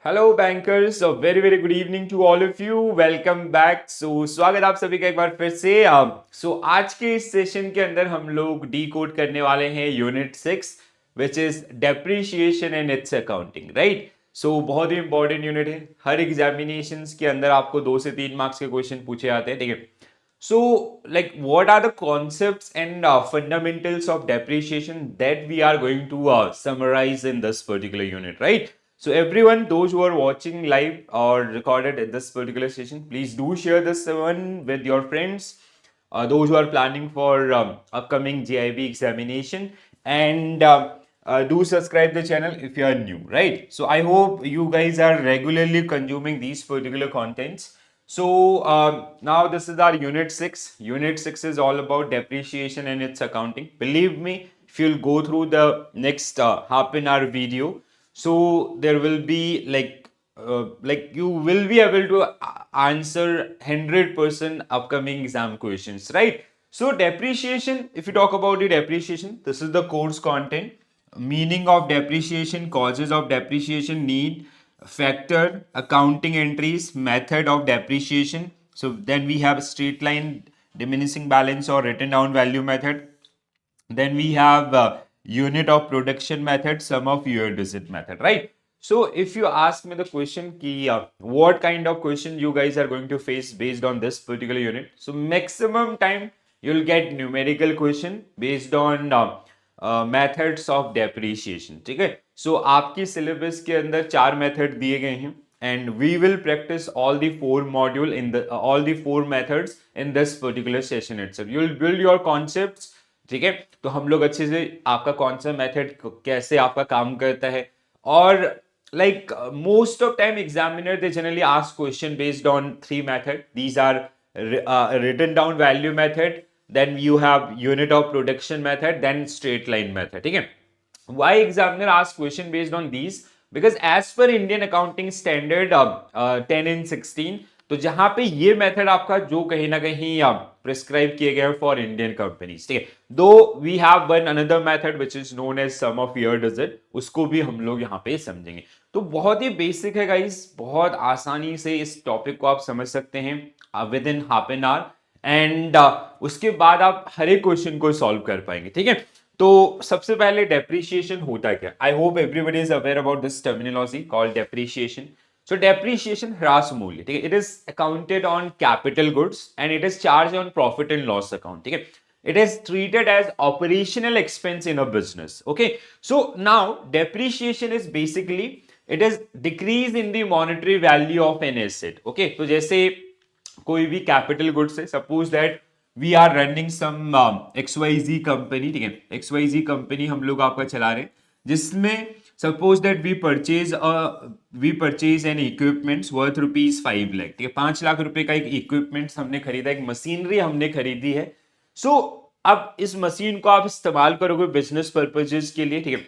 Hello bankers, very very good evening to all of you. Welcome back. स्वागत आप सभी का एक बार फिर से। आज के इस सेशन के अंदर हम लोग डी कोड करने वाले हैं unit 6 which is depreciation and it's accounting, right. बहुत ही इंपॉर्टेंट यूनिट है। हर एग्जामिनेशंस के अंदर आपको 2 से 3 मार्क्स के क्वेश्चन पूछे जाते हैं, ठीक है। What are the concepts and fundamentals of depreciation that we are going to summarize in this particular unit, right? So, everyone, those who are watching live or recorded at this particular session, please do share this one with your friends, those who are planning for upcoming JIB examination, and do subscribe the channel if you are new, right? So, I hope you guys are regularly consuming these particular contents. Now this is our unit 6. Unit 6 is all about depreciation and its accounting. Believe me, if you'll go through the next half an hour video, so there will be like you will be able to answer 100% upcoming exam questions, right? So depreciation, if you talk about the depreciation, this is the course content. Meaning of depreciation, causes of depreciation, need, factor, accounting entries, method of depreciation. So then we have straight line, diminishing balance or written down value method. Then we have unit of production method, sum of year visit method, right? So if you ask me the question ki, what kind of question you guys are going to face based on this particular unit, so maximum time you'll get numerical question based on methods of depreciation, ठीक है। आपकी syllabus के अंदर 4 method दिए गए हैं and we will practice all the 4 module in the all the 4 methods in this particular session itself. You will build your concepts, ठीक है। तो हम लोग अच्छे से आपका कौन सा मेथड कैसे आपका काम करता है, और like most of time examiner they generally ask question based on 3 method. These are written down value method, then you have unit of production method, then straight line method, ठीक है। Why examiner ask question based on these? Because as per Indian accounting standard 10 and 16, तो जहां पे ये method आपका जो कहीं ना कहीं प्रिस्क्राइब किए गए फॉर इंडियन कंपनीज, ठीक है। Though we have one another method which is known as sum of year digit, उसको भी हम लोग यहाँ पे समझेंगे। तो बहुत ही बेसिक है गाइस, बहुत आसानी से इस टॉपिक को आप समझ सकते हैं with in half an hour, and उसके बाद आप हर एक क्वेश्चन को सॉल्व कर पाएंगे, ठीक है। तो सबसे पहले डेप्रीशिएशन होता क्या? I hope everybody is aware about this terminology called depreciation. So depreciation ह्रास मूल्य, ठीक है। It is accounted on capital goods and it is charged on profit and loss account, ठीक है। It is treated as operational expense in a business. Okay. So now depreciation is basically it is decrease in the monetary value of an asset. Okay. तो जैसे कोई भी capital goods है, suppose that we are running some XYZ company, ठीक है। XYZ company हम लोग आपका चला रहे हैं, जिसमें suppose that we purchase an equipments worth ₹5 lakh, ठीक है। 5 लाख रुपए का एक इक्विपमेंट्स हमने खरीदा, एक मशीनरी हमने खरीदी है। अब इस मशीन को आप इस्तेमाल करोगे बिजनेस पर्पजेज के लिए, ठीक है।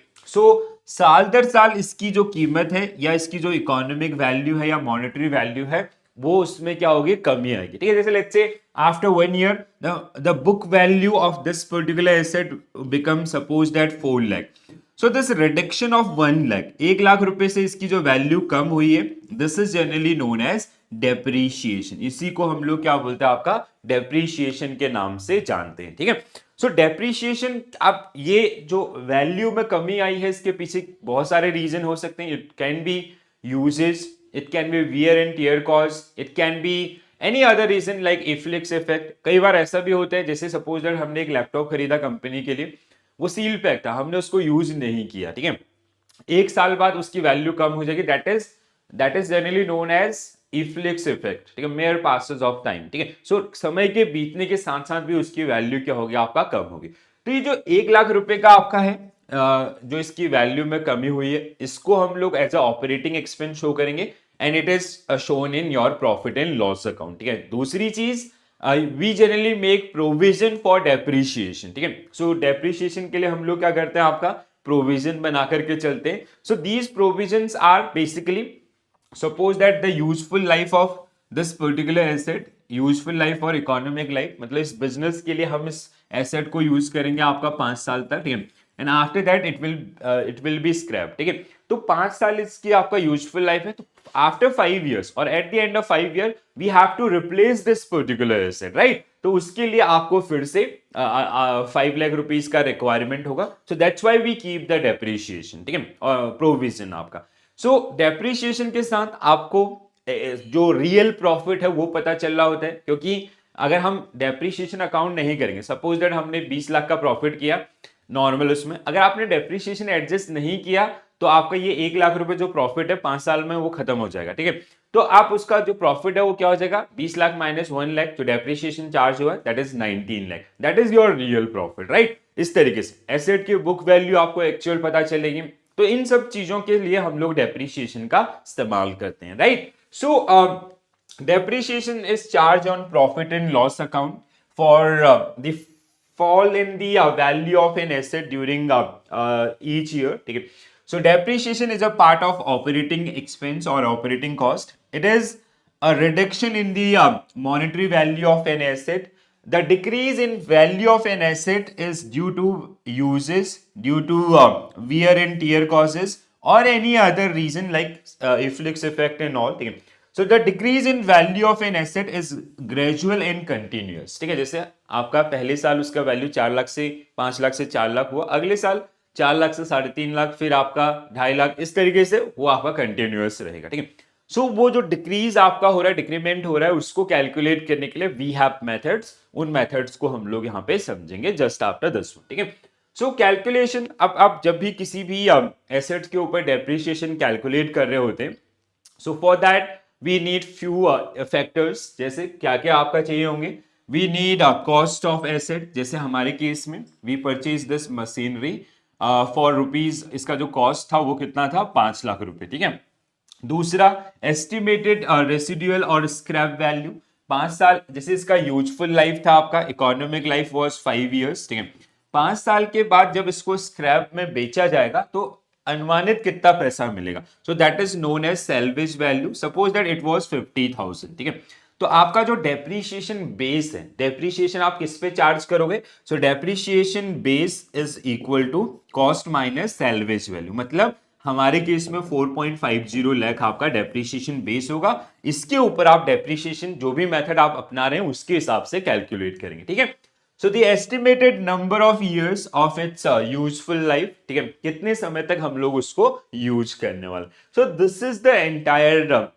साल दर साल इसकी जो कीमत है या इसकी जो इकोनॉमिक वैल्यू है या मॉनेटरी वैल्यू है, वो उसमें क्या होगी, कमी आएगी, ठीक है। जैसे let's say after 1 year the book value of this particular asset become suppose that 4 lakh. So this reduction of 1 lakh, 1 lakh रुपए से इसकी जो वैल्यू कम हुई है, this is generally known as depreciation. इसी को हम लोग क्या बोलते हैं, आपका डेप्रीशिएशन के नाम से जानते हैं, ठीक है। डेप्रीशिएशन, अब ये जो वैल्यू में कमी आई है, इसके पीछे बहुत सारे रीजन हो सकते हैं। It can be uses, it can be wear and tear cause, it can be any other reason like इफ्लिक्स इफेक्ट। कई बार ऐसा भी होता है, जैसे सपोज दैट हमने एक लैपटॉप खरीदा कंपनी के लिए, वो सील पैक था, हमने उसको यूज नहीं किया, ठीक है। 1 साल बाद उसकी वैल्यू कम हो जाएगी, that is generally known as इफ्लिक्स इफेक्ट, ठीक है। मेयर पासेस ऑफ टाइम, ठीक है। समय के बीतने के साथ साथ भी उसकी वैल्यू क्या होगी, आपका कम होगी। तो ये जो 1 लाख रुपए का आपका है, जो इसकी वैल्यू में कमी हुई है, इसको हम लोग as a operating expense show करेंगे and it is shown in your profit and loss account, ठीक है। दूसरी चीज, we generally make provision for depreciation, ठीक है। डेप्रीशिएशन के लिए हम लोग क्या करते हैं, आपका प्रोविजन बना करके चलते हैं। These provisions are basically suppose that the useful life of this particular asset, useful life और इकोनॉमिक लाइफ, मतलब इस बिजनेस के लिए हम इस एसेट को यूज करेंगे आपका 5 साल तक, ठीक है। And after that it will be scrap, ठीक है। तो 5 साल इसकी आपका यूजफुल लाइफ है, तो आफ्टर 5 years और at the end of 5 year we have to replace this particular asset, right. तो उसके लिए आपको फिर से 5 लाख रुपीज का रिक्वायरमेंट होगा, so that's why we keep the depreciation, ठीक है, प्रोविजन आपका। सो डेप्रिशिएशन के साथ आपको जो रियल प्रॉफिट है वो पता चल रहा होता है, क्योंकि अगर हम डेप्रिशिएशन अकाउंट नहीं करेंगे, सपोज दैट हमने 20 लाख का प्रॉफिट किया नॉर्मल, उसमें अगर आपने डेप्रिशिएशन एडजस्ट नहीं किया तो आपका ये 1 लाख रुपए जो प्रॉफिट है 5 साल में वो खत्म हो जाएगा, ठीक है। तो आप उसका जो प्रॉफिट है वो क्या हो जाएगा, 20 लाख माइनस 1 लाख जो डेप्रिशिएशन चार्ज हुआ, that is 19 lakh, that is your real profit, right. इस तरीके से एसेट की बुक वैल्यू आपको एक्चुअल पता चलेगी। तो इन सब चीजों के लिए हम लोग डेप्रिशिएशन का इस्तेमाल करते हैं, right. So depreciation is charged on profit and loss account for the fall in the value of an asset during each year, ठीक है। So depreciation is a part of operating expense or operating cost. It is a reduction in the monetary value of an asset. The decrease in value of an asset is due to uses, due to wear and tear causes, or any other reason like Flix effect and all, ठीक है। So the decrease in value of an asset is gradual and continuous, ठीक है। जैसे आपका पहले साल उसका value 4 lakh से 5 लाख से 4 लाख हुआ, अगले साल 4 लाख से 3.5 लाख, फिर आपका 2.5 लाख, इस तरीके से वो आपका कंटिन्यूअस रहेगा, ठीक है। सो वो जो डिक्रीज आपका हो रहा है, डिक्रीमेंट हो रहा है, उसको कैलकुलेट करने के लिए वी हैव मेथड्स, उन मेथड्स को हम लोग यहाँ पे समझेंगे जस्ट आफ्टर दिस वन, ठीक है। सो कैलकुलेशन, अब आप जब भी किसी भी एसेट्स के ऊपर डेप्रिसिएशन कैलकुलेट कर रहे होते हैं, so for that we need few factors. जैसे क्या क्या आपका चाहिए होंगे, we need cost of asset, जैसे हमारे केस में we purchase this machinery for rupees, इसका जो कॉस्ट था वो कितना था, 5 लाख रुपए, ठीक है। दूसरा एस्टिमेटेड रेसिडुअल और स्क्रैप वैल्यू, 5 साल, जैसे इसका यूजफुल लाइफ था आपका, इकोनॉमिक लाइफ वाज 5 years, ठीक है। 5 साल के बाद जब इसको स्क्रैप में बेचा जाएगा तो अनुमानित कितना पैसा मिलेगा, so that is known as salvage value. Suppose that it was 50,000, ठीक है। तो आपका जो डेप्रीशिएशन बेस है, डेप्रीशिएशन आप किस पे चार्ज करोगे, so depreciation base is equal to cost minus salvage value. मतलब हमारे केस में 4.50 लाख आपका डेप्रीशिएशन बेस होगा, इसके ऊपर आप डेप्रीशिएशन जो भी मेथड आप अपना रहे हैं उसके हिसाब से कैलकुलेट करेंगे, ठीक है। So the estimated number of years of its useful life, ठीक है, कितने समय तक हम लोग उसको यूज करने वाले। सो दिस इज द एंटायर,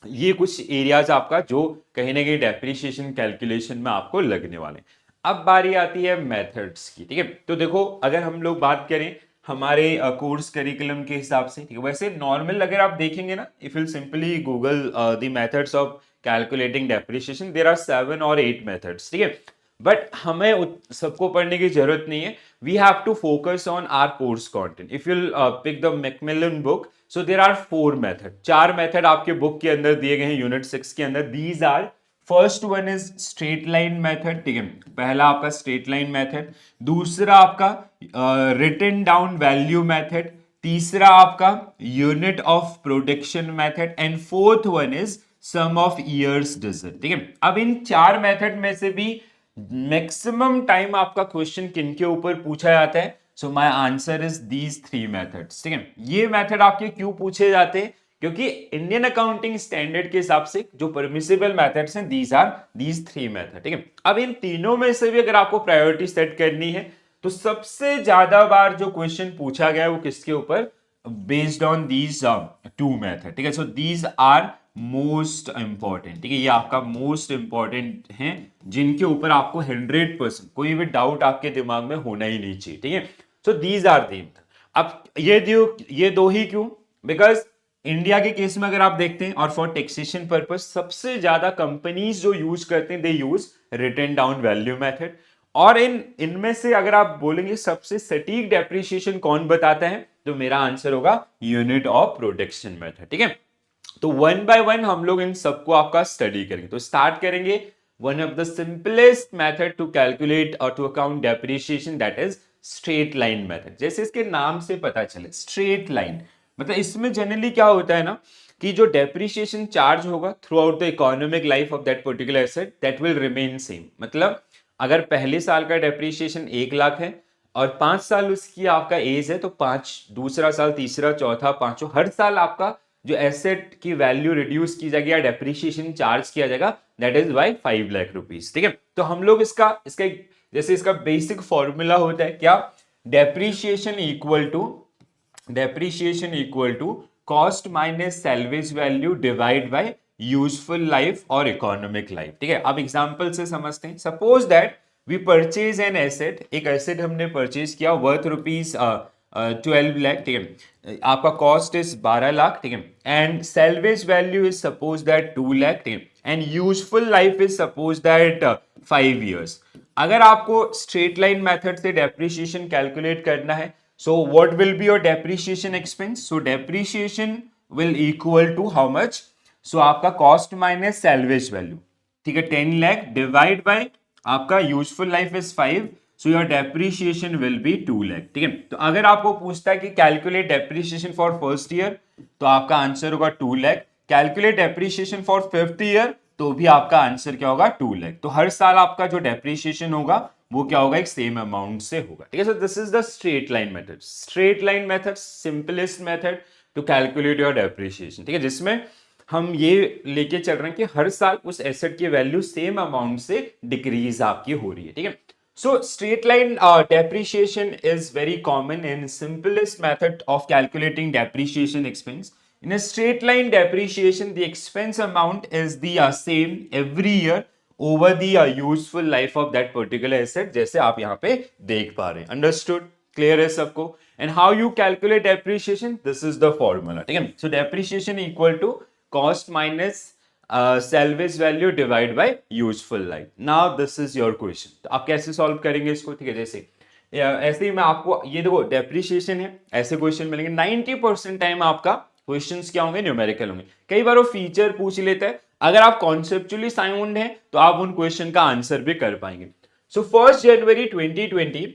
ये कुछ एरियाज आपका जो कहीं ना कहीं डेप्रिसिएशन कैलकुलेशन में आपको लगने वाले। अब बारी आती है मेथड्स की, ठीक है। तो देखो अगर हम लोग बात करें हमारे कोर्स करिकुलम के हिसाब से, ठीक है, वैसे नॉर्मल अगर आप देखेंगे ना, if you simply Google the methods of calculating depreciation, there are 7 or 8 methods, ठीक है। बट हमें सबको पढ़ने की जरूरत नहीं है, we have to focus on our course content. If you pick the Macmillan book, so there are 4 method, 4 method आपके बुक के अंदर दिए गए हैं, यूनिट 6 के अंदर। These are, first one is straight line method, ठीक है, पहला आपका स्ट्रेट लाइन मेथड। दूसरा आपका रिटन डाउन वैल्यू मेथड। तीसरा आपका unit of production method. And fourth one is sum of years digit, ठीक है। अब इन 4 मेथड में से भी मैक्सिमम टाइम आपका क्वेश्चन किनके ऊपर पूछा जाता है, so my answer is these 3 methods, ठीक है। ये मेथड आपके क्यों पूछे जाते हैं, क्योंकि इंडियन अकाउंटिंग स्टैंडर्ड के हिसाब से जो परमिसिबल मेथड्स हैं, दीज आर दीज 3 मेथड, ठीक है। अब इन तीनों में से भी अगर आपको प्रायोरिटी सेट करनी है तो सबसे ज्यादा बार जो क्वेश्चन पूछा गया है वो किसके ऊपर, बेस्ड ऑन दीज 2 मेथड, ठीक है। So these are most important, ठीक है, ये आपका मोस्ट इंपॉर्टेंट है, जिनके ऊपर आपको 100% कोई भी डाउट आपके दिमाग में होना ही नहीं चाहिए, ठीक है। So these are the. अब ये दो ही क्यों, बिकॉज इंडिया के केस में अगर आप देखते हैं और फॉर टैक्सेशन पर्पस सबसे ज्यादा कंपनीज जो यूज करते हैं, they use written down value method. और इनमें से अगर आप बोलेंगे सबसे सटीक डेप्रिसिएशन कौन बताता है, तो मेरा आंसर होगा यूनिट ऑफ प्रोडक्शन मेथड, ठीक है। तो 1 by 1 हम लोग इन सबको आपका स्टडी करेंगे। तो स्टार्ट करेंगे one of the simplest method to calculate और to account depreciation, that is straight line method. जैसे इसके नाम से पता चले स्ट्रेट लाइन, मतलब इसमें जनरली क्या होता है ना कि जो डेप्रिसिएशन चार्ज होगा through out the economic life of that particular asset, that will remain same. मतलब अगर पहले साल का डेप्रिसिएशन 1 लाख है, और 5 साल उसकी आपका एज है, तो 5 दूसरा साल, तीसरा, चौथा, पांचवा, हर साल आपका जो एसेट की वैल्यू रिड्यूस की जाएगी या डेप्रिसिएशन चार्ज किया जाएगा, that is by 5 lakh rupees. ठीक है, तो हम लोग इसका इसका जैसे इसका बेसिक फॉर्मूला होता है क्या, depreciation equal to cost minus salvage value divide by useful life और इकोनॉमिक लाइफ। ठीक है, अब एग्जांपल से समझते हैं। Suppose that we purchase an asset, एक एसेट हमने परचेज किया वर्थ रुपीज 12 लाख। ठीक है, आपका कॉस्ट इज 12 लाख। ठीक है, and salvage value is suppose that 2 lakh. ठीक है, and useful life is suppose that 5 years। अगर आपको स्ट्रेट लाइन मेथड से डेप्रिसिएशन कैलकुलेट करना है, so what will be your depreciation expense? So depreciation will equal to how much? So आपका cost minus salvage value, ठीक है, 10 lakh divide by आपका useful life is 5, so your depreciation will B 2 lakh. ठीक है, तो अगर आपको पूछता है कि calculate depreciation for first year, तो आपका आंसर होगा 2 lakh. Calculate depreciation for fifth year, तो भी आपका आंसर क्या होगा, 2 लाख। तो हर साल आपका जो डेप्रिसिएशन होगा वो क्या होगा, एक सेम अमाउंट से होगा। ठीक है, so this is the straight line method. Straight line method simplest method to calculate your depreciation. ठीक है, जिसमें हम ये लेके चल रहे हैं कि हर साल उस एसेट की वैल्यू सेम अमाउंट से डिक्रीज आपकी हो रही है। ठीक है, so straight line depreciation is very common and simplest method of calculating depreciation expense. In a straight line depreciation, the expense amount is the same every year over the useful life of that particular asset, जैसे आप यहाँ पे देख पा रहे हैं। Understood? Clear है सबको? And how you calculate depreciation? This is the formula. ठीक है? So depreciation equal to cost minus salvage value divide by useful life. Now this is your question. तो आप कैसे सॉल्व करेंगे इसको? ठीक है, जैसे ऐसे ही मैं आपको ये देखो डेप्रिसिएशन है, ऐसे क्वेश्चन मिलेंगे। 90% टाइम आपका क्वेश्चंस क्या होंगे, न्यूमेरिकल होंगे। कई बार वो फीचर पूछ लेता है, अगर आप कॉन्सेप्चुअली साउंड हैं तो आप उन क्वेश्चन का आंसर भी कर पाएंगे। सो 1 जनवरी 2020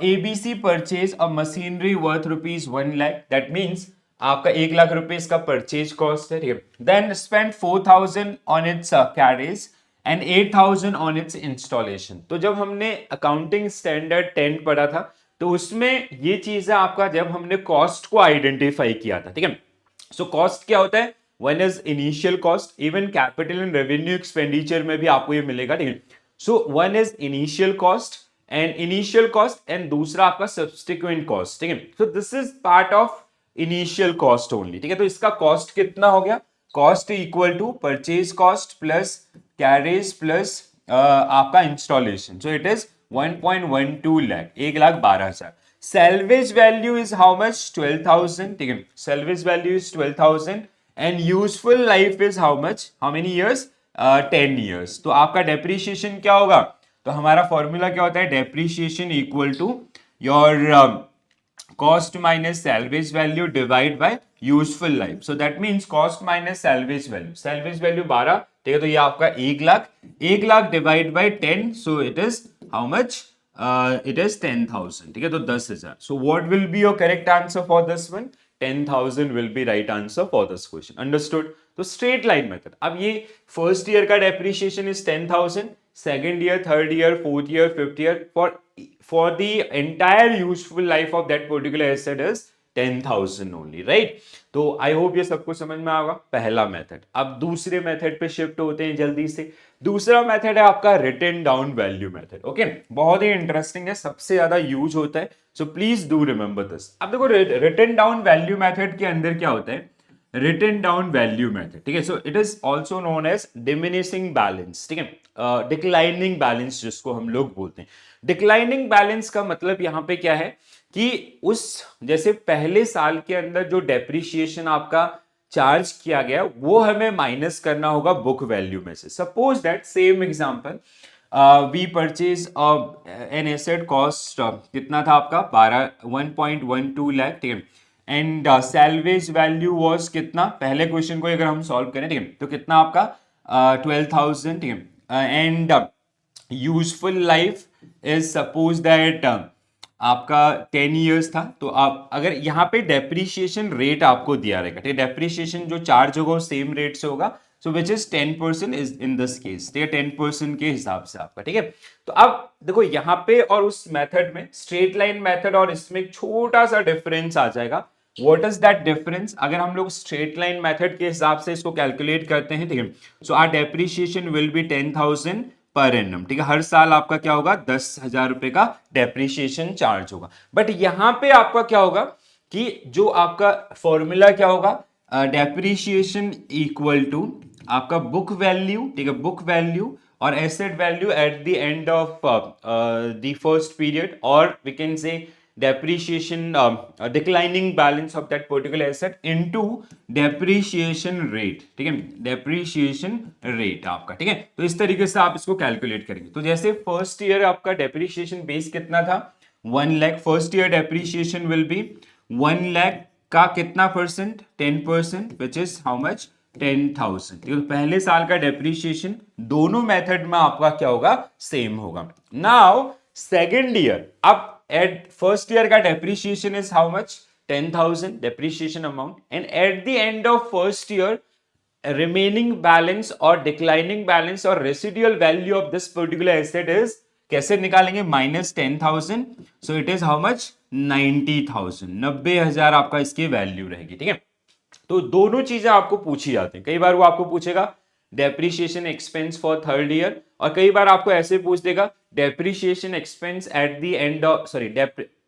ABC purchase a machinery worth rupees 1 lakh, that means आपका 1 लाख रुपए इसका परचेज कॉस्ट है। ठीक है, then spend 4000 on its carriage and 8000 on its installation. तो जब हमने अकाउंटिंग स्टैंडर्ड 10 पढ़ा था, तो उसमें ये चीज है आपका, जब हमने कॉस्ट को आइडेंटिफाई किया था। ठीक है, सो कॉस्ट क्या होता है, one is initial cost, even capital and revenue expenditure में भी आपको ये मिलेगा। ठीक है, so one is initial cost and दूसरा आपका सब्सटीक्वेंट कॉस्ट। ठीक है, so this is part of initial cost only. ठीक है, तो इसका कॉस्ट कितना हो गया, cost equal to purchase cost plus carriage plus आपका installation, so it is 1.12 lakh, 1,12,000। Salvage value is how much, 12,000। ठीक है, salvage value is 12,000 and useful life is how much, how many years, 10 years. तो आपका depreciation क्या होगा, तो हमारा formula क्या होता है, depreciation equal to your cost minus salvage value divide by useful life. So that means cost minus salvage value. Salvage value 12, ठीक है, तो ये आपका 1 lakh divide by 10, so it is how much? It is 10,000. ठीक है, तो 10,000. So what will be your correct answer for this one? 10,000 will be right answer for this question. Understood? तो straight line method. अब ये फर्स्ट ईयर का depreciation is 10,000, second year, third year, fourth year, fifth year, for the entire useful life of that particular asset is 10,000 only, right? तो I hope ये सबको समझ में आएगा, पहला मेथड। अब दूसरे मेथड पे शिफ्ट होते हैं जल्दी से। दूसरा मेथड है आपका written down value method. Okay, बहुत ही इंटरेस्टिंग है, सबसे ज्यादा यूज होता है, so please do remember this. अब देखो रिटन डाउन वैल्यू मेथड के अंदर क्या होता है, रिटन डाउन वैल्यू मेथड, ठीक है, so it is also known as diminishing balance. ठीक है, डिक्लाइनिंग बैलेंस जिसको हम लोग बोलते हैं। डिक्लाइनिंग बैलेंस का मतलब यहां पे क्या है कि उस जैसे पहले साल के अंदर जो डेप्रिसिएशन आपका चार्ज किया गया वो हमें माइनस करना होगा बुक वैल्यू में से। Suppose that same example, we purchase an asset, cost कितना था आपका 1.12 लाख। ठीक है, एंड सैल्वेज वैल्यू वाज कितना, पहले क्वेश्चन को अगर हम सॉल्व करें, ठीक है, तो कितना आपका 12,000। ठीक है, and useful life is suppose that आपका 10 ईयर्स था। तो आप अगर यहाँ पे डेप्रिसिएशन रेट आपको दिया रहेगा, ठीक है, डेप्रिसिएशन जो चार्ज होगा वो सेम रेट से होगा, so which is 10% is in this case, ठीक है, 10% के हिसाब से आपका, ठीक है। तो अब देखो यहाँ पे और उस मेथड में, स्ट्रेट लाइन मेथड और इसमें एक छोटा सा डिफरेंस आ जाएगा। What is that difference? अगर हम लोग स्ट्रेट लाइन मेथड के हिसाब से इसको कैलकुलेट करते हैं, ठीक है, so our depreciation will be 10,000 per annum, ठीक है, हर साल आपका क्या होगा, 10,000 रुपए का डेप्रिसिएशन चार्ज होगा। बट यहां पे आपका क्या होगा कि जो आपका फॉर्मूला क्या होगा, डेप्रिसिएशन इक्वल टू आपका बुक वैल्यू, ठीक है, बुक वैल्यू और asset value at the end of the first period, और we can say depreciation declining balance of that particular asset into depreciation rate, ठीक है, depreciation rate आपका, ठीक है। तो इस तरीके से आप इसको कैलकुलेट करेंगे। तो जैसे फर्स्ट ईयर आपका डेप्रिसिएशन बेस कितना था, 1 lakh, first year depreciation will B 1 lakh का कितना percent, 10%, which is how much, 10,000, ठीक है। तो पहले साल का डेप्रिसिएशन दोनों मेथड में आपका क्या होगा, सेम होगा। नाउ सेकेंड ईयर, अब at first year का depreciation is how much, 10,000 depreciation amount, and at the end of first year remaining balance or declining balance or residual value of this particular asset is, कैसे निकालेंगे, minus 10,000, so it is how much, 90,000, 90,000 आपका इसकी value रहेगी, ठीक है। तो दोनों चीजें आपको पूछी जाती हैं। कई बार वो आपको पूछेगा depreciation expense for third year, और कई बार आपको ऐसे पूछ देगा depreciation expense at the end of, sorry,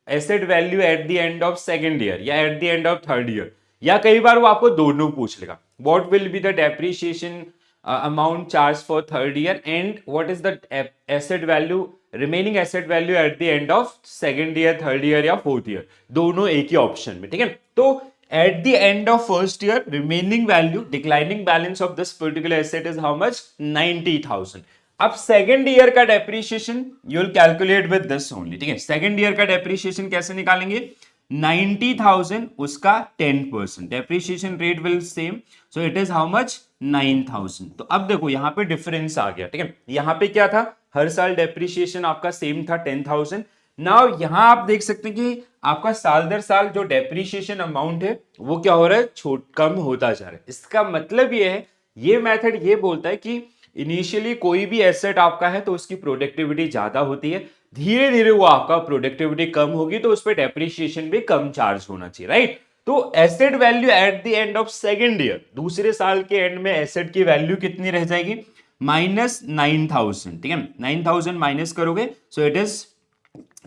asset value at the end of second year या at the end of third year, या कई बार वो आपको दोनों पूछ लेगा, what will be the depreciation amount charged for third year and what is the asset value, remaining asset value at the end of second year, third year या fourth year, दोनों एक ही ऑप्शन में, ठीक है। तो at the end of first year remaining value, declining balance of this particular asset is how much, 90,000। अब second year का depreciation you will calculate with this only, ठीक है। सेकेंड ईयर का डेप्रिसिएशन कैसे निकालेंगे, 90,000 उसका 10%, depreciation rate will same, so it is how much, 9,000। तो अब देखो यहां पे डिफरेंस आ गया, ठीक है। यहां पे क्या था, हर साल डेप्रिसिएशन आपका सेम था 10,000। नाउ यहां आप देख सकते हैं कि आपका साल दर साल जो डेप्रिसिएशन अमाउंट है वो क्या हो रहा है, कम होता जा रहा है। इसका मतलब ये है, ये मेथड ये बोलता है कि इनिशियली कोई भी एसेट आपका है तो उसकी प्रोडक्टिविटी ज्यादा होती है, धीरे धीरे वो आपका प्रोडक्टिविटी कम होगी तो उस पर डेप्रिसिएशन भी कम चार्ज होना चाहिए, राइट। तो asset value at the end of second year, दूसरे साल के एंड में एसेट की वैल्यू कितनी रह जाएगी, -9,000, ठीक है, 9,000 माइनस करोगे सो इट इज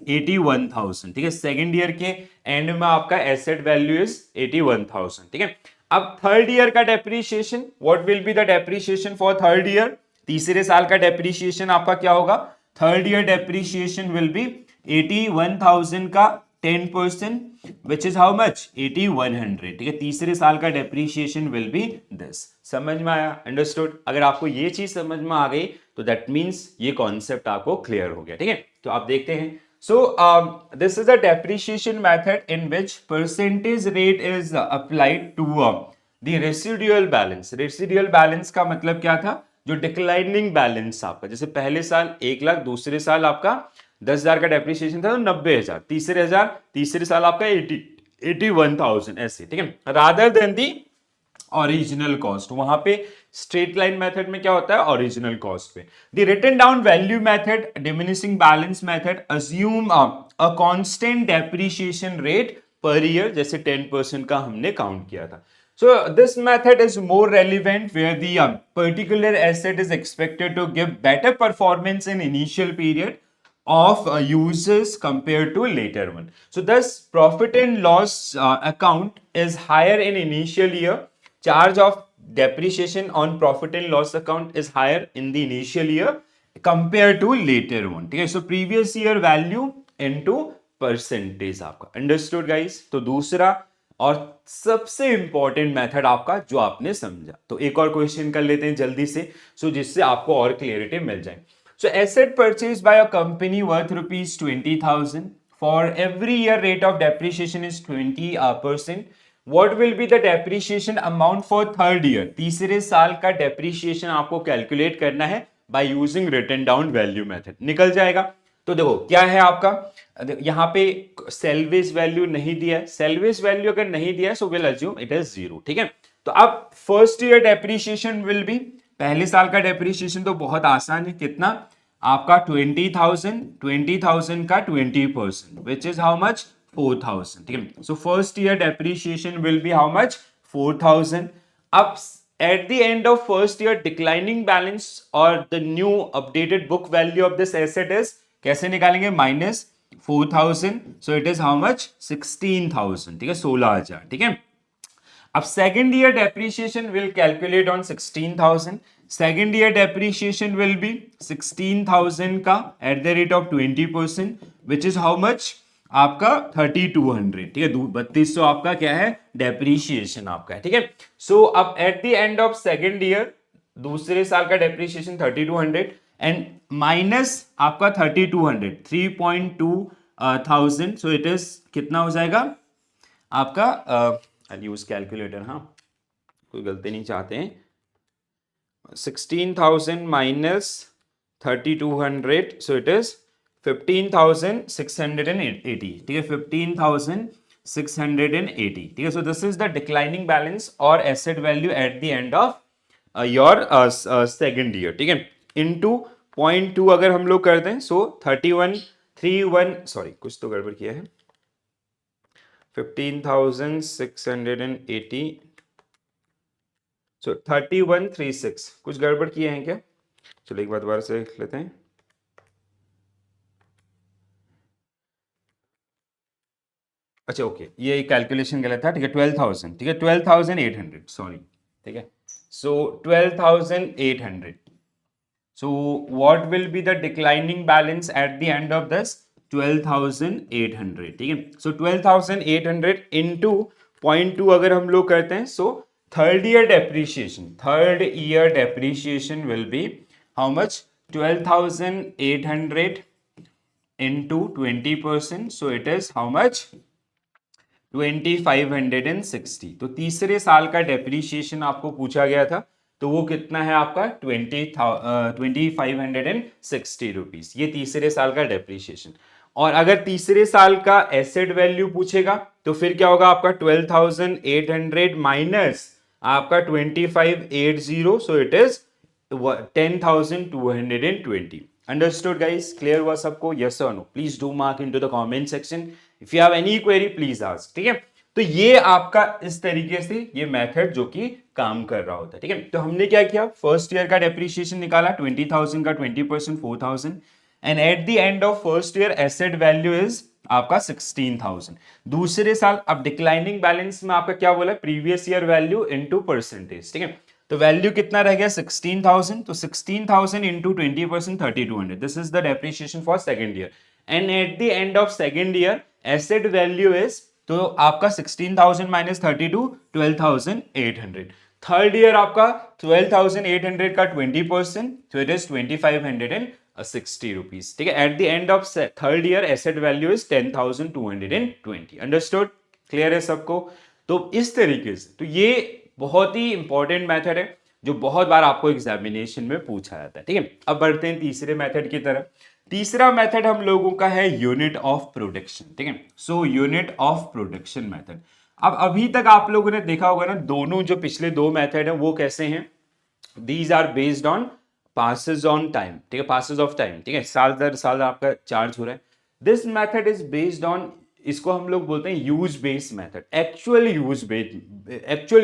81,000, ठीक है। सेकेंड ईयर के एंड में आपका एसेट वैल्यू इज 81,000, ठीक है। अब थर्ड ईयर का depreciation, what will be the depreciation for third year, तीसरे साल का डेप्रिसिएशन आपका क्या होगा, third year depreciation will B 81,000 का 10%, विच इज हाउ मच, 8100, ठीक है। तीसरे साल का डेप्रिसिएशन विल बी दिस। समझ में आया, अंडरस्टूड? अगर आपको ये चीज समझ में आ गई तो दैट मीन्स ये कॉन्सेप्ट आपको क्लियर हो गया, ठीक है। तो आप देखते हैं, so this is a depreciation method in which percentage rate is applied to the residual balance। residual balance का मतलब क्या था, जो डिक्लाइनिंग बैलेंस आपका, जैसे पहले साल 1 लाख, दूसरे साल आपका 10,000 का डेप्रिसिएशन था तो 90,000, तीसरे साल आपका 81,000 ऐसे, ठीक है, rather than the original cost. वहां पे स्ट्रेट लाइन मेथड में क्या होता है, ओरिजिनल कॉस्ट पे। The written down value method, diminishing balance method, assume a constant depreciation rate per year, जैसे 10% का हमने काउंट किया था। So this method is more relevant where the particular asset is expected to give better performance in initial period of uses compared to later one. So thus profit and loss account is higher in initial year. Charge of depreciation on profit and loss account is higher in the initial year compared to later one. ठीक है, so previous year value into percentage आपका। Understood guys? तो दूसरा और सबसे important method आपका जो आपने समझा। तो एक और क्वेश्चन कर लेते हैं जल्दी से, सो जिससे आपको और क्लियरिटी मिल जाए। So asset purchase by a company worth ₹20,000 for every year, rate of depreciation is 20%। What will be the depreciation amount for third year, तीसरे साल का डेप्रिसिएशन आपको कैलकुलेट करना है by using written down value method. निकल जाएगा। तो देखो क्या है आपका, यहां पे सेल्वेज वैल्यू नहीं दिया है, सेल्वेज वैल्यू अगर नहीं दिया है so will assume it is 0, ठीक है। तो अब first year depreciation will be, पहले साल का डेप्रीशिएशन तो बहुत आसान है, कितना आपका 20,000 का 20%, विच इज हाउ मच 4,000, ठीक है। So first year depreciation will be how much 4,000। अब at the end of first year declining balance or the new updated book value of this asset is, कैसे निकालेंगे, minus 4,000, so it is how much 16,000, ठीक है, 16,000, ठीक है। अब second year depreciation will calculate on 16,000, second year depreciation will be 16,000 का at the rate of 20%, which is how much आपका 3,200, ठीक है, 3200 आपका क्या है, डेप्रीशिएशन आपका है, ठीक है। सो अब eight the end of second year, दूसरे साल का डेप्रीशिएशन 3,200 एंड माइनस आपका 3,200, 3,200, सो इट इज कितना हो जाएगा आपका, आई यूज कैलकुलेटर, हाँ कोई गलती नहीं चाहते हैं, 16,000 माइनस 3,200, सो इट इज 15,680, ठीक है, 15,680, ठीक है। So this is the declining balance और asset value at the end of your second year, ठीक है, इनटू 0.2 अगर हम लोग करते हैं, सो 3131, सॉरी कुछ तो गड़बड़ किया है, 15,680, सो 3136, कुछ गड़बड़ किए हैं क्या, चलो एक बार दोबारा से लिख लेते हैं, अच्छा ओके, ये कैलकुलेशन गलत था, ठीक है, 12,000, ठीक है, 12,800, सॉरी, ठीक है, सो 12,800, so what will be the declining balance at the end of this, 12,800, ठीक है। so 12,800 into 0.2 अगर हम लोग करते हैं, so third year depreciation will be how much, 12,800 into 20%, so it is how much 2,560। तो तीसरे साल का डेप्रीशिएशन आपको पूछा गया था, तो वो कितना है आपका 2,560 रुपीज, ये तीसरे साल का डेप्रीशिएशन। और अगर तीसरे साल का एसेट वैल्यू पूछेगा तो फिर क्या होगा आपका 12,800 माइनस आपका 2,580, so it is 10,220। Understood guys, clear हुआ सबको, यस और no, please do mark into the comment section, if you have any query please ask, ठीक है। तो ये आपका इस तरीके से ये मेथड जो कि काम कर रहा होता है, ठीक है। तो हमने क्या किया, फर्स्ट ईयर का डेप्रीशिएशन निकाला, 20,000 का 20%, 4,000, and eight the end of first year asset value is आपका 16,000। दूसरे साल अब डिक्लाइनिंग बैलेंस में आपका क्या बोला, previous year value into percentage, ठीक है। तो वैल्यू कितना रह गया 16,000, तो 16,000 into 20%, 3,200, this is the depreciation for second year. And eight the end of second year asset value is, तो आपका 16,000 माइनस 32, 12,800। थर्ड ईयर आपका 12,800 का 20%, तो इट इज 2,560 रुपीज, ठीक है। Eight the end of third year asset value is 10,220। Understood, clear है सबको। तो इस तरीके से, तो ये बहुत ही इंपॉर्टेंट मेथड है जो बहुत बार आपको एग्जामिनेशन में पूछा जाता है, ठीक है। अब बढ़ते हैं तीसरे मेथड की तरफ। तीसरा मेथड हम लोगों का है यूनिट ऑफ प्रोडक्शन, ठीक है। So unit of production method, अब अभी तक आप लोगों ने देखा होगा ना, दोनों जो पिछले दो मेथड है वो कैसे हैं, these are based on passes on time, ठीक है, पासेस ऑफ टाइम, ठीक है, साल दर साल आपका चार्ज हो रहा है। This method is based on, इसको हम लोग बोलते हैं use based method, actual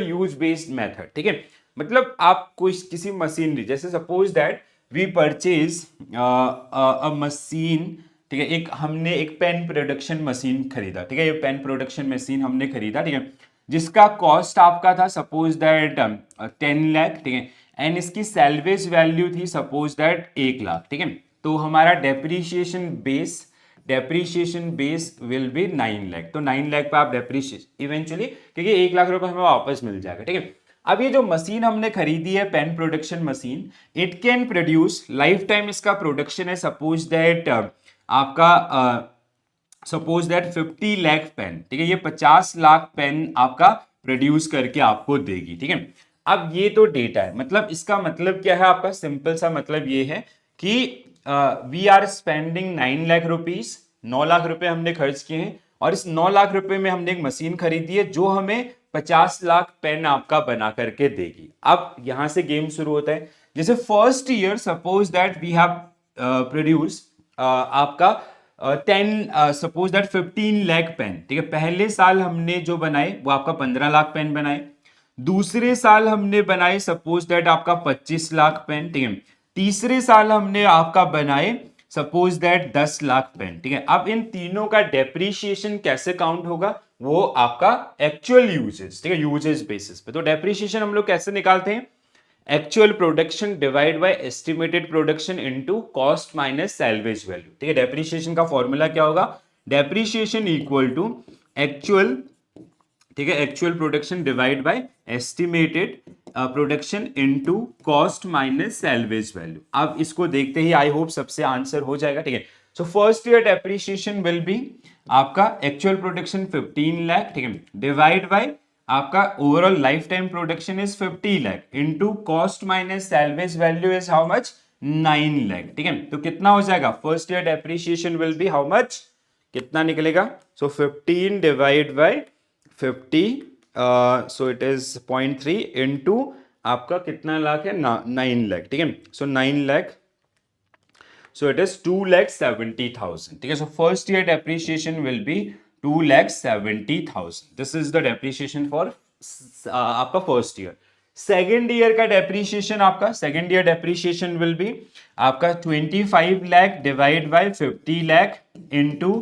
use based method, ठीक है। मतलब आप कोई किसी मशीनरी, जैसे suppose that we purchase a machine, ठीक है, एक हमने एक पेन प्रोडक्शन मशीन खरीदा, ठीक है, ये पेन प्रोडक्शन मशीन हमने खरीदा, ठीक है, जिसका कॉस्ट आपका था सपोज दैट 10 लाख, ठीक है, एंड इसकी सैल्वेज वैल्यू थी सपोज दैट 1 लाख, ठीक है। तो हमारा depreciation base will be 9 lakh, तो 9 लाख पे आप डेप्रीशिएशन इवेंचुअली, क्योंकि 1 लाख रुपए हमें वापस मिल जाएगा, ठीक है। अब ये जो मशीन हमने खरीदी है pen production machine, it can produce, life time इसका प्रोडक्शन है सपोज दैट आपका सपोज दैट 50 लाख पेन, ठीक है, ये 50 लाख पेन आपका प्रोड्यूस करके आपको देगी, ठीक है। अब ये तो डेटा है, मतलब इसका मतलब क्या है आपका, सिंपल सा मतलब ये है कि we are spending 9 lakh rupees, 9 lakh रुपए हमने खर्च किए हैं, और इस 9 लाख रुपए में हमने एक मशीन खरीदी है जो हमें 50 लाख पेन आपका बना करके देगी। अब यहां से गेम शुरू होता है। जैसे first year suppose that we have produce आपका सपोज दैट 15 लाख पेन, ठीक है। पहले साल हमने जो बनाए वो आपका 15 लाख पेन बनाए। दूसरे साल हमने बनाए सपोज दैट आपका 25 लाख पेन, ठीक है। तीसरे साल हमने आपका बनाए सपोज दैट 10 लाख पेन, ठीक है। अब इन तीनों का डेप्रीशिएशन कैसे काउंट होगा, वो आपका एक्चुअल यूजेस, ठीक है, यूजेस बेसिस पे। तो डेप्रीशिएशन हम लोग कैसे निकालते हैं, actual production divide by estimated production into cost minus salvage value, ठीक है। डेप्रीशिएशन का फॉर्मूला क्या होगा, डेप्रीशिएशन इक्वल टू एक्चुअल, ठीक है, actual production divide by estimated production into cost minus salvage value. अब इसको देखते ही आई होप सबसे आंसर हो जाएगा, ठीक है। So first year depreciation will be आपका एक्चुअल प्रोडक्शन 15 लाख, ठीक है, डिवाइड बाय आपका overall life time production is 50 lakh into cost minus salvage value is how much, 9 lakh, ठीक है। तो कितना हो जाएगा, first year depreciation will be how much, कितना निकलेगा, सो 15 divide by 50, so it is 0.3 into आपका कितना लाख है, 9 लाख, ठीक है। सो 9 लाख, so it is 2,70,000, ठीक है। so first year depreciation will be 2,70,000, this is the depreciation for आपका फर्स्ट ईयर। सेकेंड ईयर का डेप्रीशिएशन, आपका second year depreciation will be आपका 25 lakh divide by 50 lakh into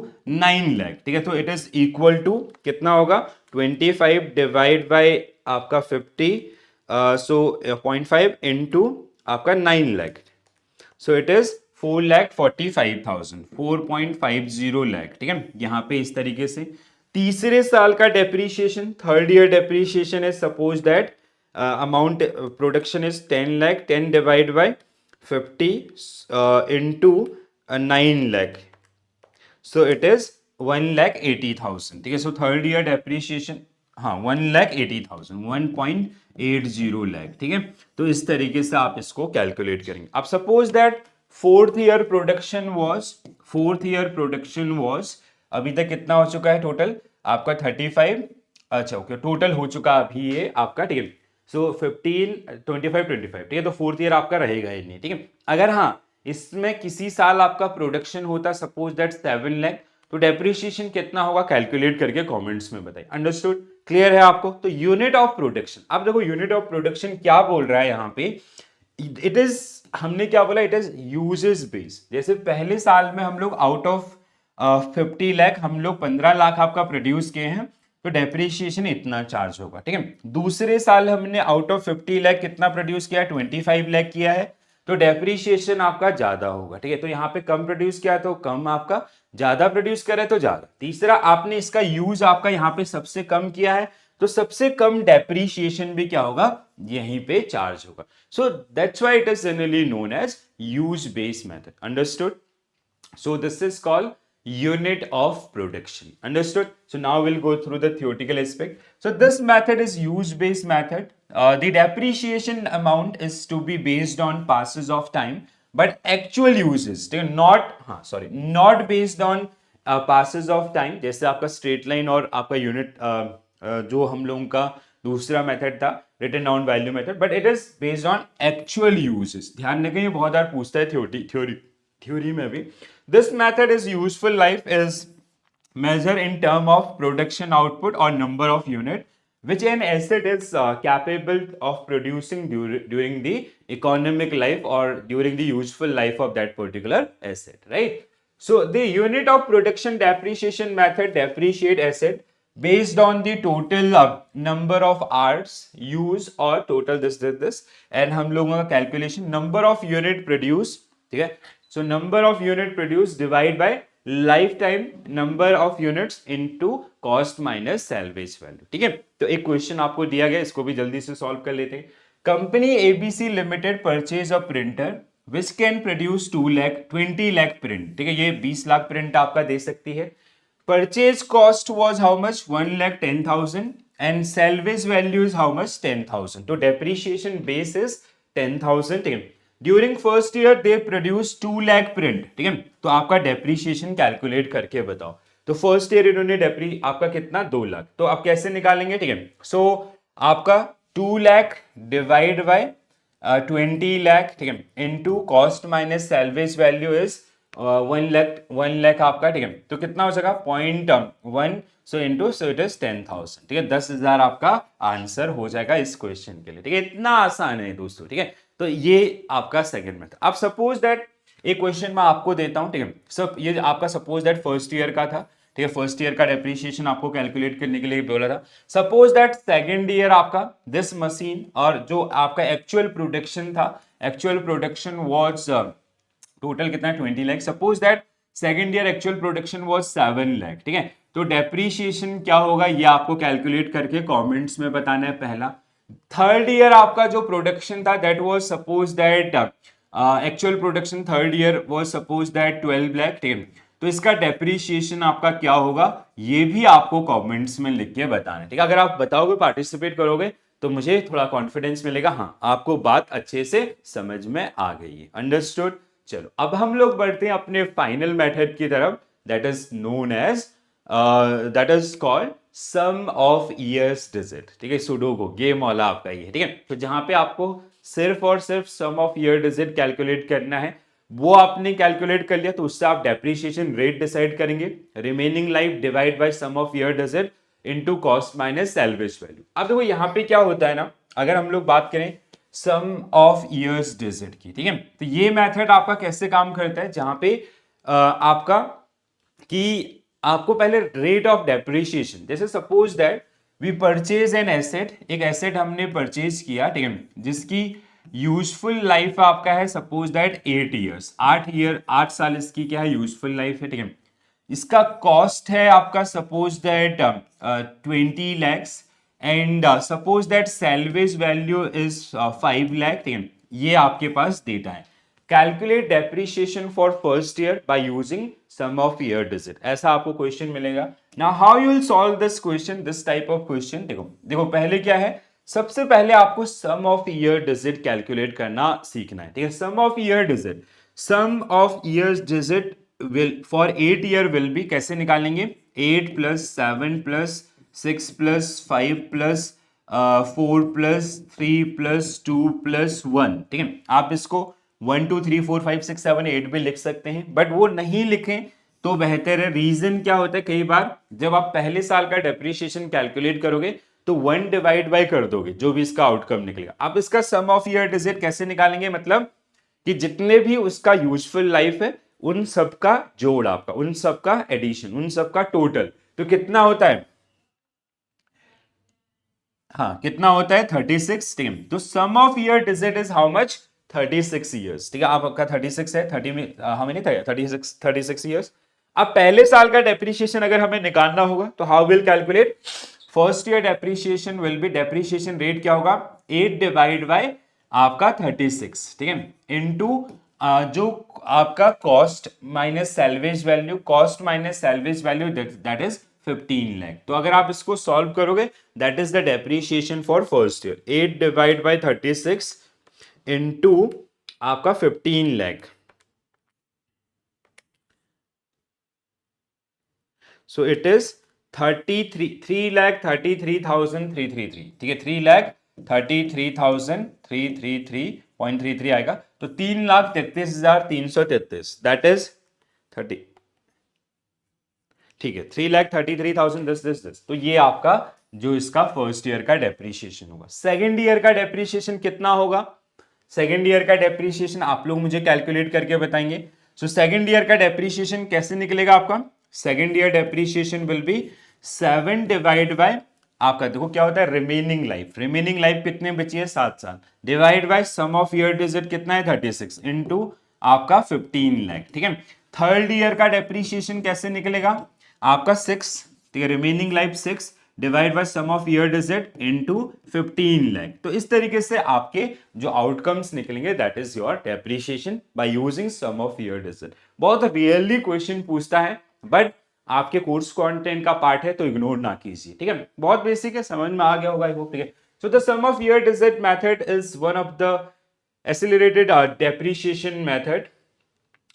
9 lakh, ठीक है। तो इट इज इक्वल टू कितना होगा, 25 डिवाइड बाय आपका 50, सो 0.5 इंटू आपका 9 लाख, सो इट इज 4,45,000, 4.50 लाख, ठीक है। यहां पे इस तरीके से तीसरे साल का depreciation, third year depreciation is suppose that amount production is 10 lakh, 10 divide by 50 into 9 lakh, so it is 1,80,000, ठीक है। सो थर्ड ईयर डेप्रीशिएशन, हाँ 1,80,000, 1.80 लाख, ठीक है। तो इस तरीके से आप इसको कैलकुलेट करेंगे। अब suppose that fourth year production was अभी तक कितना हो चुका है टोटल आपका 35, अच्छा ओके, टोटल हो चुका अभी ये आपका, ठीक है। सो 15 25 25, ठीक है। तो फोर्थ ईयर आपका रहेगा ही नहीं, ठीक है। अगर हाँ इसमें किसी साल आपका प्रोडक्शन होता सपोज दैट 7 लाख, तो डेप्रीशिएशन कितना होगा कैलकुलेट करके कमेंट्स में बताइए। अंडरस्टूड, क्लियर है आपको। तो यूनिट ऑफ प्रोडक्शन, अब देखो यूनिट ऑफ प्रोडक्शन क्या बोल रहा है यहाँ पे, इट इज, हमने क्या बोला, इट इज यूजेस बेस। जैसे पहले साल में हम लोग आउट ऑफ 50 लाख हम लोग 15 लाख आपका प्रोड्यूस किए हैं, तो डेप्रीशिएशन इतना चार्ज होगा, ठीक है। दूसरे साल हमने आउट ऑफ 50 लाख कितना प्रोड्यूस किया, 25 लाख किया है, तो डेप्रीशिएशन आपका ज्यादा होगा, ठीक है। तो यहाँ पे कम प्रोड्यूस किया तो कम आपका, ज्यादा प्रोड्यूस करे तो ज्यादा। तीसरा आपने इसका यूज आपका यहाँ पे सबसे कम किया है, तो सबसे कम डेप्रीशिएशन भी क्या होगा, यहीं पे चार्ज होगा। So that's why it is generally known as use based method. Understood, so this is called unit of production. Understood? So now we'll go through the theoretical aspect. So this method is use based method. The depreciation amount is to be based on passes of time, but actual uses not based on passes of time, जैसे आपका straight line और आपका unit जो हम लोगों का दूसरा method था written down value method, but it is based on actual uses. ध्यान रखें, ये बहुत बार पूछता है थ्योरी में भी। This method is useful life is measure in term of production output or number of unit which an asset is capable of producing during the economic life or during the useful life of that particular asset, right? So the unit of production depreciation method depreciate asset based on the total number of hours use or total this and हम लोगों का calculation number of unit produce, ठीक है। So number of unit produced divide by lifetime number of units into cost minus salvage value, ठीक है। तो एक question आपको दिया गया, इसको भी जल्दी से सॉल्व कर लेते हैं। Company ABC limited purchase a printer which can produce 20 lakh print, ठीक है। ये 20 लाख प्रिंट आपका दे सकती है। Purchase cost was how much, 1,10,000 and salvage value is how much, 10,000। तो डेप्रीशिएशन बेस इज 10,000, ठीक है। During first year they produce 2 lakh print, ठीक है। तो आपका डेप्रीशिएशन कैलकुलेट करके बताओ। तो फर्स्ट ईयर इन्होंने डेप्री आपका कितना 2 लाख, तो आप कैसे निकालेंगे, ठीक है। सो आपका 2 लाख डिवाइड बाय 20 लाख, ठीक है, into cost minus salvage value is 1 lakh आपका, ठीक है, तो कितना हो जाएगा 0.1, सो इनटू, सो इट इज 10,000, ठीक है, 10,000 आपका आंसर हो जाएगा इस क्वेश्चन के लिए, ठीक है। इतना आसान है दोस्तों, ठीक है। तो ये आपका सेकंड मेथड। अब सपोज दैट एक क्वेश्चन मैं आपको देता हूं, ठीक है, सब ये आपका सपोज दैट फर्स्ट ईयर का था, ठीक है, फर्स्ट ईयर का डेप्रीशिएशन आपको कैलकुलेट करने के लिए बोला था। सपोज दैट सेकंड ईयर आपका दिस मशीन, और जो आपका एक्चुअल प्रोडक्शन था, एक्चुअल प्रोडक्शन वाज टोटल कितना है 20 lakh. Suppose that second year actual production was 7 lakh, ठीक है। तो डेप्रीशिएशन क्या होगा ये आपको कैलकुलेट करके कमेंट्स में बताना है पहला। थर्ड ईयर आपका जो प्रोडक्शन था that was suppose that actual production third year was suppose that 12 lakh, ठीक है। तो इसका डेप्रीशिएशन आपका क्या होगा ये भी आपको कमेंट्स में लिख के बताना है, ठीक है। अगर आप बताओगे, पार्टिसिपेट करोगे, तो मुझे थोड़ा कॉन्फिडेंस मिलेगा, हाँ आपको बात अच्छे से समझ में आ गई है। अंडरस्टूड। चलो अब हम लोग बढ़ते हैं अपने फाइनल मेथड की तरफ, that is known as that is called sum of years digit, ठीक है। सुडोको गेम वाला आपका ये, ठीक है। तो जहां पे आपको सिर्फ और सिर्फ सम ऑफ ईयर डिजिट कैलकुलेट करना है, वो आपने कैलकुलेट कर लिया तो उससे आप डेप्रीशिएशन रेट डिसाइड करेंगे, remaining life divide by sum of year digit into cost minus salvage value. अब देखो यहाँ पे क्या होता है ना, अगर हम लोग बात करें सम ऑफ ईयर्स डिजिट की, ठीक है, तो ये मेथड आपका कैसे काम करता है, जहां पे आपका कि आपको पहले रेट ऑफ डेप्रिसिएशन, जैसे suppose that we purchase an asset, एक एसेट हमने परचेज किया, ठीक है, जिसकी यूजफुल लाइफ आपका है सपोज दैट 8 ईयर्स, 8 साल इसकी क्या है यूजफुल लाइफ है, ठीक है। इसका कॉस्ट है आपका suppose that 20 lakhs, and suppose that salvage value is 5 lakh, ठीक है। ये आपके पास डेटा है। Calculate depreciation for first year by using sum of year digit, ऐसा आपको क्वेश्चन मिलेगा। Now how you will solve this question, this type of question. देखो देखो पहले क्या है, सबसे पहले आपको sum of year digit calculate करना सीखना है, ठीक है। Sum of year digit, sum of year digit will for 8 year will be, कैसे निकालेंगे, 8 plus 7 plus 6 plus 5 plus 4 plus 3 plus 2 plus 1, ठीक है। आप इसको 1 2 3 4 5 6 7 8 भी लिख सकते हैं, बट वो नहीं लिखें तो बेहतर है। रीजन क्या होता है, कई बार जब आप पहले साल का डेप्रिसिएशन कैलकुलेट करोगे तो 1 डिवाइड बाय कर दोगे, जो भी इसका आउटकम निकलेगा। आप इसका सम ऑफ ईयर डिजिट कैसे निकालेंगे, मतलब कि जितने भी उसका यूजफुल लाइफ है उन सबका जोड़ आपका, उन सबका एडिशन, उन सबका टोटल, तो कितना होता है, हाँ कितना होता है 36, ठीक है। तो sum of year digit is how much 36 years, ठीक है। आपका 36 है, 30 में हमें नहीं था 36 ईयर्स। अब पहले साल का डेप्रिसिएशन अगर हमें निकालना होगा तो how will calculate, first year depreciation will B, depreciation rate क्या होगा 8 डिवाइड बाय आपका 36, ठीक है, इनटू जो आपका cost minus salvage value, cost minus salvage value that is 15 lakh. तो अगर आप इसको सॉल्व करोगे that is the depreciation for first year, 8 divide by 36 into आपका 15 लाख, सो इट इज 3,33,333, ठीक है, 3,33,333.33 आएगा, तो 3,33,333, दैट इज 30, ठीक है, 3,33,000 दिस, तो ये आपका जो इसका फर्स्ट ईयर का डेप्रिसिएशन होगा। सेकेंड ईयर का डेप्रिसिएशन कितना होगा, सेकेंड ईयर का डेप्रिसिएशन आप लोग मुझे कैलकुलेट करके बताएंगे। सो सेकेंड ईयर का डेप्रिसिएशन कैसे निकलेगा आपका, second year depreciation will B 7 divide by आपका, देखो क्या होता है रिमेनिंग लाइफ, रिमेनिंग लाइफ कितने बची है 7 साल, divide by sum of year digit कितना है 36 इनटू आपका 15 लाख, ठीक है। थर्ड ईयर का डेप्रिसिएशन कैसे निकलेगा आपका 6, ठीक है, remaining life 6 divide by sum of year digit into 15 lakh. तो इस तरीके से आपके जो आउटकम्स निकलेंगे that is your depreciation by using sum of year digit. बहुत रियरली क्वेश्चन पूछता है, बट आपके कोर्स कंटेंट का पार्ट है तो इग्नोर ना कीजिए, ठीक है। बहुत बेसिक है, समझ में आ गया होगा आई होप, ठीक है। So the sum of year digit method is one of the accelerated depreciation method.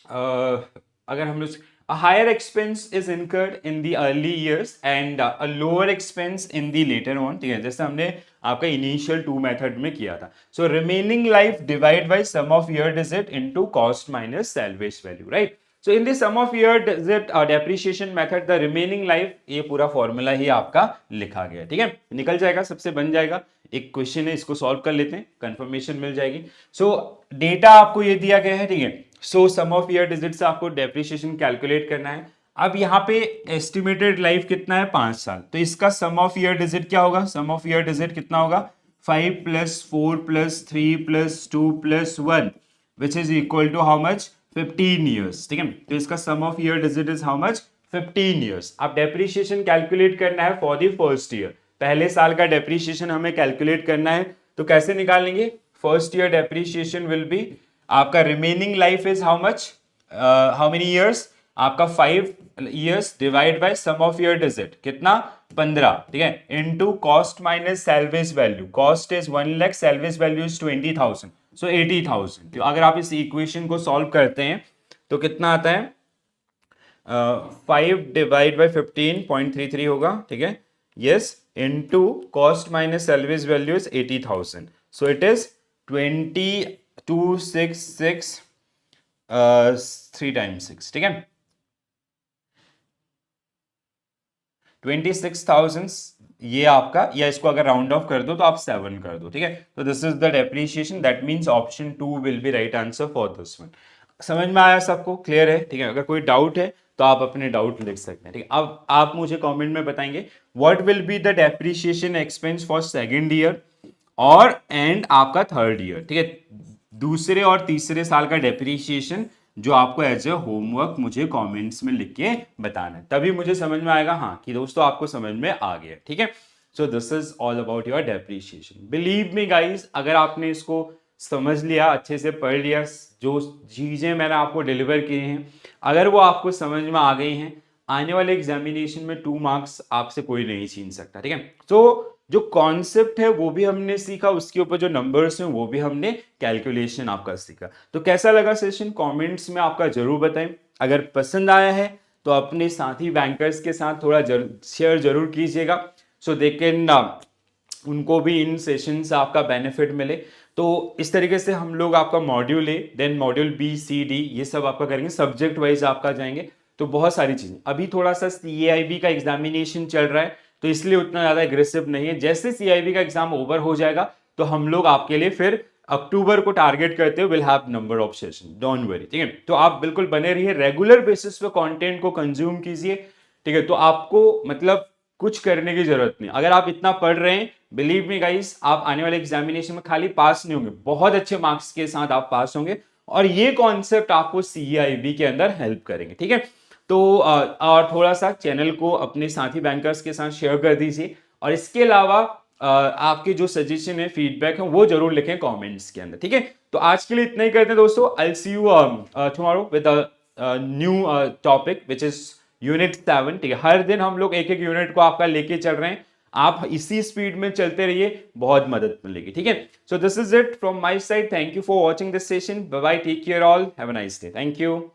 अगर हम लोग A higher expense is incurred in the early years and a lower expense in the later on. ठीक है, जैसे हमने आपका initial to method में किया था. So remaining life divide by sum of year digit into cost minus salvage value, right? So in the sum of year digit depreciation method, the remaining life, ये पूरा फॉर्मूला ही आपका लिखा गया है. ठीक है, निकल जाएगा, सबसे बन जाएगा. एक क्वेश्चन है, इसको सॉल्व कर लेते हैं, कंफर्मेशन मिल जाएगी. सो डेटा आपको ये दिया गया है. ठीक है, सो सम ऑफ ईयर डिजिट से आपको डेप्रिसिएशन कैलकुलेट करना है. अब यहाँ पे एस्टिमेटेड लाइफ कितना है, 5 साल. तो इसका सम ऑफ ईयर डिजिट क्या होगा, सम ऑफ ईयर डिजिट कितना होगा, 5 + 4 + 3 + 2 + 1 which is equal to how much, 15 years. ठीक है, तो इसका sum of year digit is how much, 15 years. अब डेप्रिसिएशन कैलकुलेट करना है फॉर द फर्स्ट ईयर. पहले साल का डेप्रिसिएशन हमें कैलकुलेट करना है. तो कैसे निकालेंगे, first year depreciation will be, आपका remaining life is how much, how many years, आपका 5 years divide by sum of year digit कितना, 15. ठीक है, into cost minus salvage value. Cost is 1 lakh, salvage value is 20,000, so 80,000. तो अगर आप इस equation को सॉल्व करते हैं तो कितना आता है, 5 डिवाइड बाय 15.33 होगा. ठीक है, yes, into cost minus salvage value is 80,000, so it is 2266 3 × 6. ठीक है, 26,000 ये आपका, या इसको अगर राउंड ऑफ कर दो तो आप 7 कर दो. ठीक है, तो this is the depreciation. That means option 2 will be right answer for this one. समझ में आया सबको, क्लियर है? ठीक है, अगर कोई डाउट है तो आप अपने डाउट लिख सकते हैं. ठीक है, अब आप मुझे कमेंट में बताएंगे what will be the depreciation expense for second year और एंड आपका थर्ड ईयर. ठीक है, दूसरे और तीसरे साल का डेप्रिसिएशन जो आपको एज ए होमवर्क मुझे कमेंट्स में लिख के बताना है, तभी मुझे समझ में आएगा हाँ कि दोस्तों आपको समझ में आ गया. ठीक है, so this is all about your depreciation. Believe me guys, अगर आपने इसको समझ लिया, अच्छे से पढ़ लिया, जो चीजें मैंने आपको डिलीवर की हैं, अगर वो आपको समझ में आ गई हैं, आने वाले एग्जामिनेशन में 2 मार्क्स आपसे कोई नहीं छीन सकता. ठीक है, तो जो कॉन्सेप्ट है वो भी हमने सीखा, उसके ऊपर जो नंबर्स हैं वो भी हमने कैलकुलेशन आपका सीखा. तो कैसा लगा सेशन, कमेंट्स में आपका जरूर बताएं. अगर पसंद आया है तो अपने साथी बैंकर्स के साथ थोड़ा शेयर जरूर कीजिएगा, सो दे कैन, उनको भी इन सेशन से आपका बेनिफिट मिले. तो इस तरीके से हम लोग आपका module A, then module B, C, D, ये सब आपका करेंगे, सब्जेक्ट वाइज आपका जाएंगे. तो बहुत सारी चीजें, अभी थोड़ा सा CAIB का एग्जामिनेशन चल रहा है तो इसलिए उतना ज्यादा एग्रेसिव नहीं है. जैसे CIB का एग्जाम ओवर हो जाएगा तो हम लोग आपके लिए फिर अक्टूबर को टारगेट करते हुए will have number of session, don't worry. ठीक है, तो आप बिल्कुल बने रहिए, रेगुलर बेसिस पे कंटेंट को कंज्यूम कीजिए. ठीक है, तो आपको मतलब कुछ करने की जरूरत नहीं. अगर आप इतना पढ़ रहे हैं, बिलीव मी गाइस, आप आने वाले एग्जामिनेशन में खाली पास नहीं होंगे, बहुत अच्छे मार्क्स के साथ आप पास होंगे. और ये कॉन्सेप्ट आपको CAIB के अंदर हेल्प करेंगे. ठीक है, तो और थोड़ा सा चैनल को अपने साथी बैंकर्स के साथ शेयर कर दीजिए. और इसके अलावा आपके जो सजेशन है, फीडबैक है, वो जरूर लिखें कमेंट्स के अंदर. ठीक है, तो आज के लिए इतना ही करते हैं दोस्तों. I see you tomorrow with a new topic which is unit 7. ठीक है, हर दिन हम लोग एक एक यूनिट को आपका लेके चल रहे हैं. आप इसी स्पीड में चलते रहिए, बहुत मदद मिलेगी. ठीक है, so this is it from my side. Thank you for watching this session. Bye bye, take care all, have a nice day. Thank you.